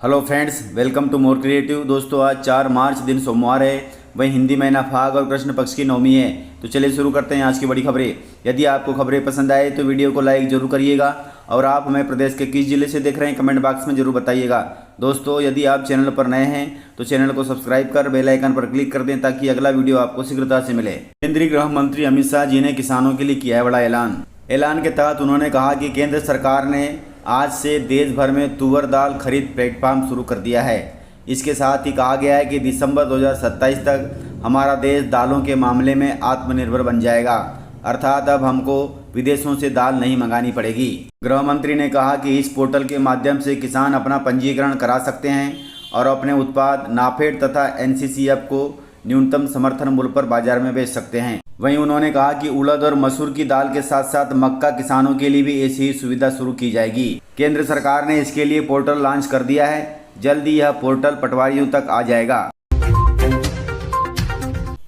Hello friends, welcome to more creative. दोस्तों, आज 4 मार्च दिन सोमवार है, वहीं हिंदी महीना फाग और कृष्ण पक्ष की नवमी है। तो चलिए शुरू करते हैं आज की बड़ी खबरें। यदि आपको खबरें पसंद आए तो वीडियो को लाइक जरूर करिएगा और आप हमें प्रदेश के किस जिले से देख रहे हैं कमेंट बॉक्स में जरूर बताइएगा। दोस्तों, यदि आप चैनल पर नए हैं तो चैनल को सब्सक्राइब कर बेल आइकन पर क्लिक कर दें ताकि अगला वीडियो आपको शीघ्रता से मिले। केंद्रीय गृह मंत्री अमित शाह जी ने किसानों के लिए किया है बड़ा ऐलान के तहत उन्होंने कहा कि केंद्र सरकार ने आज से देश भर में तुअर दाल खरीद प्लेटफॉर्म शुरू कर दिया है। इसके साथ ही कहा गया है कि दिसंबर 2027 तक हमारा देश दालों के मामले में आत्मनिर्भर बन जाएगा, अर्थात अब हमको विदेशों से दाल नहीं मंगानी पड़ेगी। गृह मंत्री ने कहा कि इस पोर्टल के माध्यम से किसान अपना पंजीकरण करा सकते हैं और अपने उत्पाद नाफेड तथा एनसीसीएफ को न्यूनतम समर्थन मूल्य पर बाजार में बेच सकते हैं। वहीं उन्होंने कहा कि उड़द और मसूर की दाल के साथ साथ मक्का किसानों के लिए भी ऐसी ही सुविधा शुरू की जाएगी। केंद्र सरकार ने इसके लिए पोर्टल लॉन्च कर दिया है। जल्दी यह पोर्टल पटवारियों तक आ जाएगा।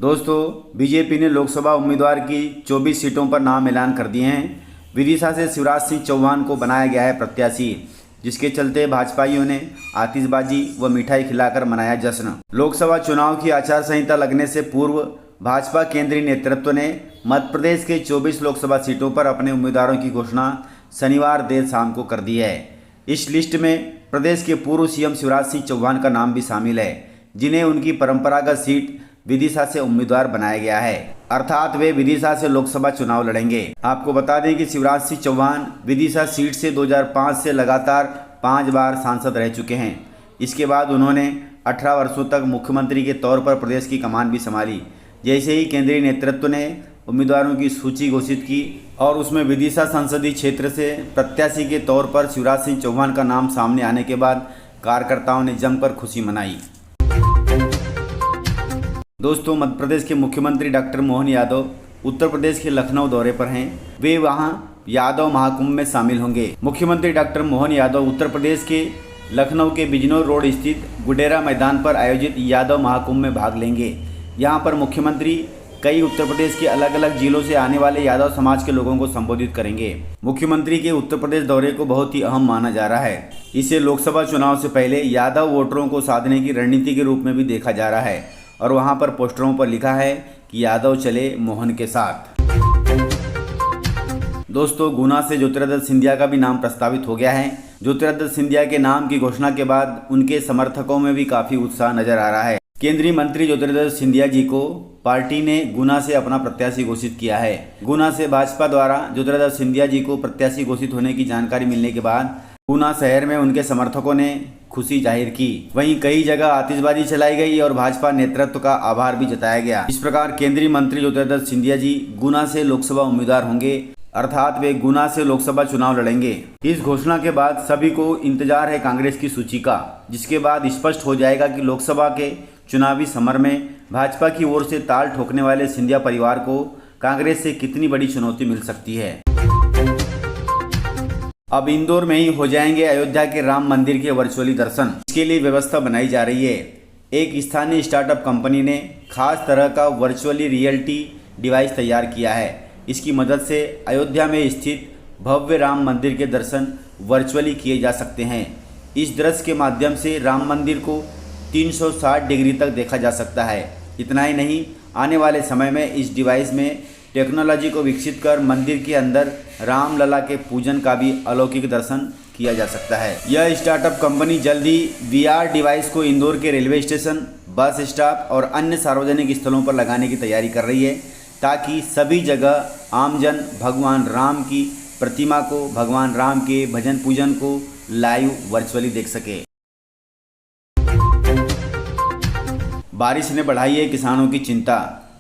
दोस्तों, बीजेपी ने लोकसभा उम्मीदवार की 24 सीटों पर नाम ऐलान कर दिए हैं। विदिशा से शिवराज सिंह चौहान को बनाया गया है प्रत्याशी, जिसके चलते भाजपाइयों ने आतिशबाजी व मिठाई खिलाकर मनाया जश्न। लोकसभा चुनाव की आचार संहिता लगने से पूर्व भाजपा केंद्रीय नेतृत्व ने मध्य प्रदेश के 24 लोकसभा सीटों पर अपने उम्मीदवारों की घोषणा शनिवार देर शाम को कर दी है। इस लिस्ट में प्रदेश के पूर्व सीएम शिवराज सिंह चौहान का नाम भी शामिल है, जिन्हें उनकी परंपरागत सीट विदिशा से उम्मीदवार बनाया गया है, अर्थात वे विदिशा से लोकसभा चुनाव लड़ेंगे। आपको बता दें कि शिवराज सिंह चौहान विदिशा सीट से 2005 से लगातार 5 बार सांसद रह चुके हैं। इसके बाद उन्होंने 18 वर्षों तक मुख्यमंत्री के तौर पर प्रदेश की कमान भी संभाली। जैसे ही केंद्रीय नेतृत्व ने उम्मीदवारों की सूची घोषित की और उसमें विदिशा संसदीय क्षेत्र से प्रत्याशी के तौर पर शिवराज सिंह चौहान का नाम सामने आने के बाद कार्यकर्ताओं ने जमकर खुशी मनाई। दोस्तों, मध्य प्रदेश के मुख्यमंत्री डॉक्टर मोहन यादव उत्तर प्रदेश के लखनऊ दौरे पर हैं। वे वहां यादव महाकुंभ में शामिल होंगे। मुख्यमंत्री डॉक्टर मोहन यादव उत्तर प्रदेश के लखनऊ के बिजनौर रोड स्थित गुडेरा मैदान पर आयोजित यादव महाकुंभ में भाग लेंगे। यहाँ पर मुख्यमंत्री कई उत्तर प्रदेश के अलग अलग जिलों से आने वाले यादव समाज के लोगों को संबोधित करेंगे। मुख्यमंत्री के उत्तर प्रदेश दौरे को बहुत ही अहम माना जा रहा है। इसे लोकसभा चुनाव से पहले यादव वोटरों को साधने की रणनीति के रूप में भी देखा जा रहा है और वहाँ पर पोस्टरों पर लिखा है कि यादव चले मोहन के साथ। दोस्तों, गुना से ज्योतिरादित्य सिंधिया का भी नाम प्रस्तावित हो गया है। ज्योतिरादित्य सिंधिया के नाम की घोषणा के बाद उनके समर्थकों में भी काफी उत्साह नजर आ रहा है। केंद्रीय मंत्री ज्योतिरादित्य सिंधिया जी को पार्टी ने गुना से अपना प्रत्याशी घोषित किया है। गुना से भाजपा द्वारा ज्योतिरादित्य सिंधिया जी को प्रत्याशी घोषित होने की जानकारी मिलने के बाद गुना शहर में उनके समर्थकों ने खुशी जाहिर की। वहीं कई जगह आतिशबाजी चलाई गई और भाजपा नेतृत्व का आभार भी जताया गया। इस प्रकार केंद्रीय मंत्री ज्योतिरादित्य सिंधिया जी गुना से लोकसभा उम्मीदवार होंगे, अर्थात वे गुना से लोकसभा चुनाव लड़ेंगे। इस घोषणा के बाद सभी को इंतजार है कांग्रेस की सूची का, जिसके बाद स्पष्ट हो जाएगा कि लोकसभा के चुनावी समर में भाजपा की ओर से ताल ठोकने वाले सिंधिया परिवार को कांग्रेस से कितनी बड़ी चुनौती मिल सकती है। अब इंदौर में ही हो जाएंगे अयोध्या के राम मंदिर के वर्चुअली दर्शन। इसके लिए व्यवस्था बनाई जा रही है। एक स्थानीय स्टार्टअप कंपनी ने खास तरह का वर्चुअली रियलिटी डिवाइस तैयार किया है। इसकी मदद से अयोध्या में स्थित भव्य राम मंदिर के दर्शन वर्चुअली किए जा सकते हैं। इस दृश्य के माध्यम से राम मंदिर को 360 डिग्री तक देखा जा सकता है। इतना ही नहीं, आने वाले समय में इस डिवाइस में टेक्नोलॉजी को विकसित कर मंदिर के अंदर रामलला के पूजन का भी अलौकिक दर्शन किया जा सकता है। यह स्टार्टअप कंपनी जल्द ही VR डिवाइस को इंदौर के रेलवे स्टेशन, बस स्टॉप और अन्य सार्वजनिक स्थलों पर लगाने की तैयारी कर रही है, ताकि सभी जगह आमजन भगवान राम की प्रतिमा को, भगवान राम के भजन पूजन को लाइव वर्चुअली देख सके। बारिश ने बढ़ाई है किसानों की चिंता,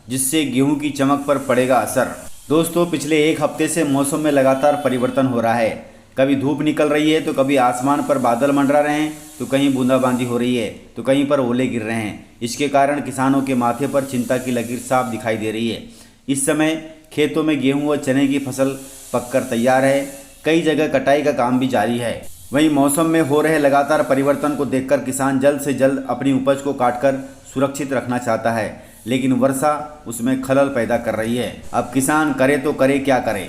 जिससे गेहूं की चमक पर पड़ेगा असर। दोस्तों, पिछले एक हफ्ते से मौसम में लगातार परिवर्तन हो रहा है। कभी धूप निकल रही है तो कभी आसमान पर बादल मंडरा रहे हैं, तो कहीं बूंदाबांदी हो रही है तो कहीं पर ओले गिर रहे हैं। इसके कारण किसानों के माथे पर चिंता की लकीर साफ दिखाई दे रही है। इस समय खेतों में गेहूं व चने की फसल पककर तैयार है। कई जगह कटाई का काम भी जारी है। वहीं मौसम में हो रहे लगातार परिवर्तन को देखकर किसान जल्द से जल्द अपनी उपज को काटकर सुरक्षित रखना चाहता है, लेकिन वर्षा उसमें खलल पैदा कर रही है। अब किसान करे तो करे क्या करे।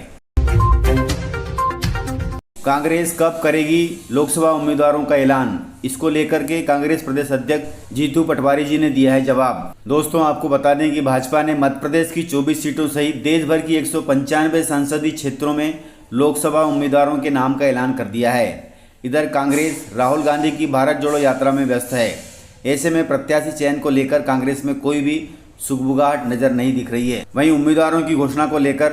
कांग्रेस कब करेगी लोकसभा उम्मीदवारों का ऐलान, इसको लेकर के कांग्रेस प्रदेश अध्यक्ष जीतू पटवारी जी ने दिया है जवाब। दोस्तों आपको बता दें कि भाजपा ने मध्य प्रदेश की 24 सीटों सहित देश भर की 195 संसदीय क्षेत्रों में लोकसभा उम्मीदवारों के नाम का ऐलान कर दिया है। इधर कांग्रेस राहुल गांधी की भारत जोड़ो यात्रा में व्यस्त है। ऐसे में प्रत्याशी चयन को लेकर कांग्रेस में कोई भी सुगबुगाहट नजर नहीं दिख रही है। वहीं उम्मीदवारों की घोषणा को लेकर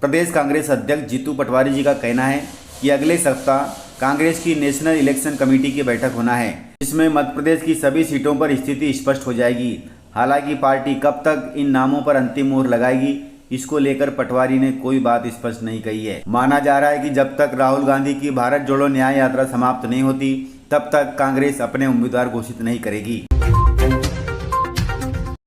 प्रदेश कांग्रेस अध्यक्ष जीतू पटवारी जी का कहना है कि अगले सप्ताह कांग्रेस की नेशनल इलेक्शन कमेटी की बैठक होना है, जिसमें मध्य प्रदेश की सभी सीटों पर स्थिति स्पष्ट हो जाएगी। हालांकि पार्टी कब तक इन नामों पर अंतिम मोहर लगाएगी, इसको लेकर पटवारी ने कोई बात स्पष्ट नहीं कही है। माना जा रहा है कि जब तक राहुल गांधी की भारत जोड़ो न्याय यात्रा समाप्त नहीं होती, तब तक कांग्रेस अपने उम्मीदवार घोषित नहीं करेगी।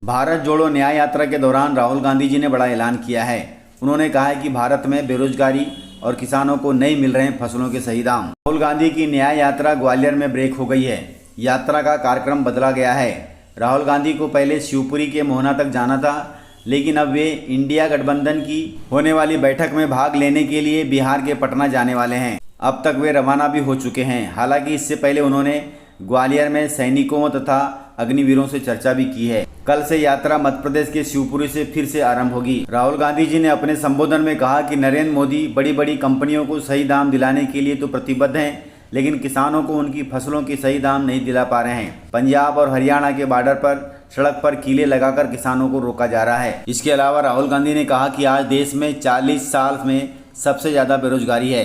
भारत जोड़ो न्याय यात्रा के दौरान राहुल गांधी जी ने बड़ा ऐलान किया है। उन्होंने कहा है कि भारत में बेरोजगारी और किसानों को नहीं मिल रहे फसलों के सही दाम। राहुल गांधी की न्याय यात्रा ग्वालियर में ब्रेक हो गई है। यात्रा का कार्यक्रम बदला गया है। राहुल गांधी को पहले शिवपुरी के मोहना तक जाना था, लेकिन अब वे इंडिया गठबंधन की होने वाली बैठक में भाग लेने के लिए बिहार के पटना जाने वाले हैं। अब तक वे रवाना भी हो चुके हैं। हालांकि इससे पहले उन्होंने ग्वालियर में सैनिकों तथा अग्निवीरों से चर्चा भी की है। कल से यात्रा मध्य प्रदेश के शिवपुरी से फिर से आरंभ होगी। राहुल गांधी जी ने अपने संबोधन में कहा कि नरेंद्र मोदी बड़ी बड़ी कंपनियों को सही दाम दिलाने के लिए तो प्रतिबद्ध हैं, लेकिन किसानों को उनकी फसलों के सही दाम नहीं दिला पा रहे हैं। पंजाब और हरियाणा के बॉर्डर पर सड़क पर कीले लगाकर किसानों को रोका जा रहा है। इसके अलावा राहुल गांधी ने कहा कि आज देश में 40 साल में सबसे ज़्यादा बेरोजगारी है।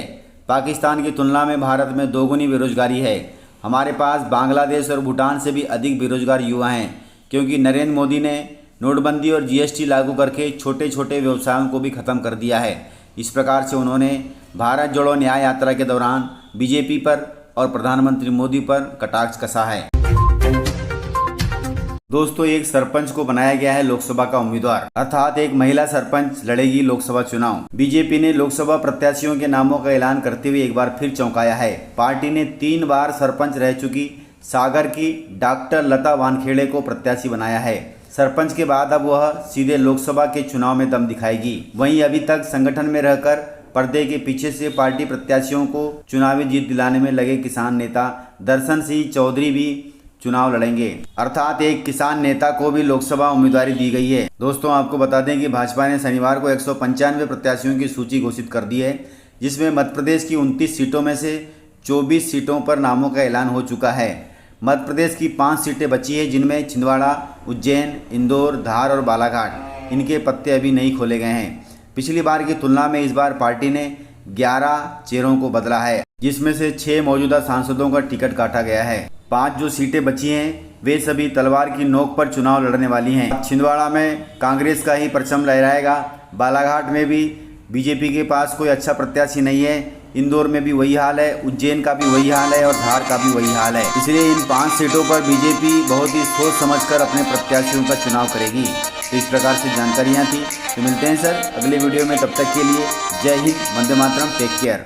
पाकिस्तान की तुलना में भारत में दोगुनी बेरोजगारी है। हमारे पास बांग्लादेश और भूटान से भी अधिक बेरोजगार युवा हैं, क्योंकि नरेंद्र मोदी ने नोटबंदी और जीएसटी लागू करके छोटे छोटे व्यवसायों को भी खत्म कर दिया है। इस प्रकार से उन्होंने भारत जोड़ो न्याय यात्रा के दौरान बीजेपी पर और प्रधानमंत्री मोदी पर कटाक्ष कसा है। दोस्तों एक सरपंच को बनाया गया है लोकसभा का उम्मीदवार, अर्थात एक महिला सरपंच लड़ेगी लोकसभा चुनाव। बीजेपी ने लोकसभा प्रत्याशियों के नामों का ऐलान करते हुए एक बार फिर चौंकाया है। पार्टी ने 3 बार सरपंच रह चुकी सागर की डॉक्टर लता वानखेड़े को प्रत्याशी बनाया है। सरपंच के बाद अब वह सीधे लोकसभा के चुनाव में दम दिखाएगी। वहीं अभी तक संगठन में रहकर पर्दे के पीछे से पार्टी प्रत्याशियों को चुनावी जीत दिलाने में लगे किसान नेता दर्शन सिंह चौधरी भी चुनाव लड़ेंगे, अर्थात एक किसान नेता को भी लोकसभा उम्मीदवारी दी गई है। दोस्तों आपको बता दें कि भाजपा ने शनिवार को 195 प्रत्याशियों की सूची घोषित कर दी है, जिसमें मध्य प्रदेश की 29 सीटों में से 24 सीटों पर नामों का ऐलान हो चुका है। मध्य प्रदेश की 5 सीटें बची है, जिनमें छिंदवाड़ा, उज्जैन, इंदौर, धार और बालाघाट। इनके पत्ते अभी नहीं खोले गए हैं। पिछली बार की तुलना में इस बार पार्टी ने 11 चेहरों को बदला है, जिसमें से 6 मौजूदा सांसदों का टिकट काटा गया है। 5 जो सीटें बची हैं वे सभी तलवार की नोक पर चुनाव लड़ने वाली हैं। छिंदवाड़ा में कांग्रेस का ही परचम लहराएगा। बालाघाट में भी बीजेपी के पास कोई अच्छा प्रत्याशी नहीं है। इंदौर में भी वही हाल है, उज्जैन का भी वही हाल है और धार का भी वही हाल है। इसलिए इन 5 सीटों पर बीजेपी बहुत ही सोच समझकर अपने प्रत्याशियों का चुनाव करेगी। तो इस प्रकार से जानकारियाँ थी। तो मिलते हैं सर अगले वीडियो में, तब तक के लिए जय हिंद, वंदे मातरम, टेक केयर।